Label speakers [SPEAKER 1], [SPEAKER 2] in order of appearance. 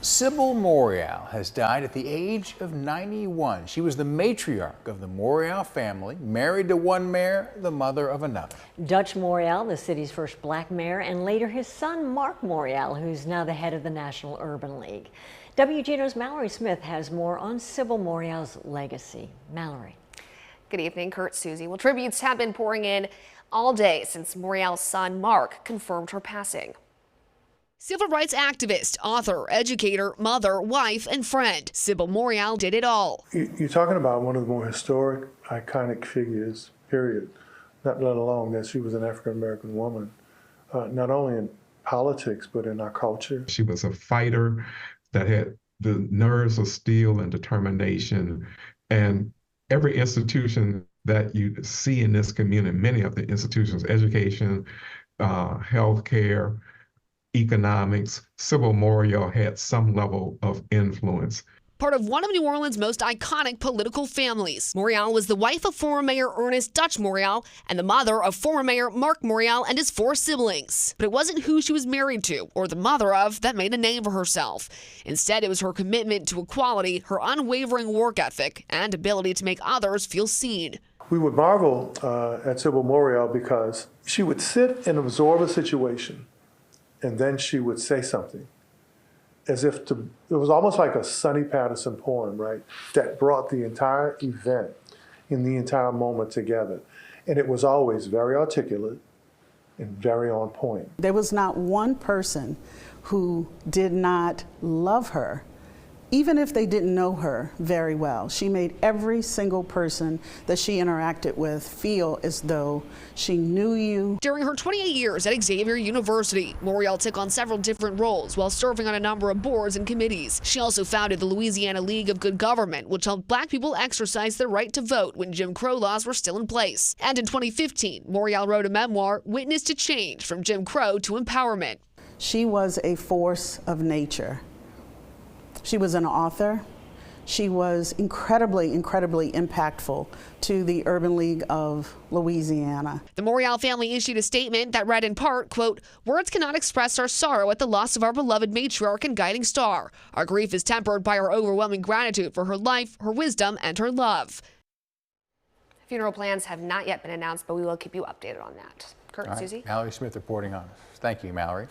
[SPEAKER 1] Sybil Morial has died at the age of 91. She was the matriarch of the Morial family, married to one mayor, the mother of another.
[SPEAKER 2] Dutch Morial, the city's first black mayor, and later his son, Mark Morial, who's now the head of the National Urban League. WGNO's Mallory Smith has more on Sybil Morial's legacy. Mallory.
[SPEAKER 3] Good evening, Kurt, Susie. Well, tributes have been pouring in all day since Morial's son, Mark, confirmed her passing. Civil rights activist, author, educator, mother, wife, and friend, Sybil Morial did it all.
[SPEAKER 4] You're talking about one of the more historic, iconic figures, period, not let alone that she was an African-American woman, not only in politics, but in our culture.
[SPEAKER 5] She was a fighter that had the nerves of steel and determination, and every institution that you see in this community, many of the institutions, education, healthcare, economics, Sybil Morial had some level of influence.
[SPEAKER 3] Part of one of New Orleans' most iconic political families. Morial was the wife of former Mayor Ernest Dutch Morial and the mother of former Mayor Mark Morial and his 4 siblings. But it wasn't who she was married to or the mother of that made a name for herself. Instead, it was her commitment to equality, her unwavering work ethic, and ability to make others feel seen.
[SPEAKER 4] We would marvel at Sybil Morial because she would sit and absorb a situation, and then she would say something, as if it was almost like a Sonny Patterson poem, right? That brought the entire event and the entire moment together. And it was always very articulate and very on point.
[SPEAKER 6] There was not one person who did not love her, even if they didn't know her very well. She made every single person that she interacted with feel as though she knew you.
[SPEAKER 3] During her 28 years at Xavier University, Morial took on several different roles while serving on a number of boards and committees. She also founded the Louisiana League of Good Government, which helped black people exercise their right to vote when Jim Crow laws were still in place. And in 2015, Morial wrote a memoir, Witness to Change, From Jim Crow to Empowerment.
[SPEAKER 6] She was a force of nature. She was an author. She was incredibly impactful to the Urban League of Louisiana.
[SPEAKER 3] The Morial family issued a statement that read in part, quote, "Words cannot express our sorrow at the loss of our beloved matriarch and guiding star. Our grief is tempered by our overwhelming gratitude for her life, her wisdom, and her love." Funeral plans have not yet been announced, but we will keep you updated on that. Kurt,
[SPEAKER 1] All right.
[SPEAKER 3] Susie?
[SPEAKER 1] Mallory Smith reporting on us. Thank you, Mallory.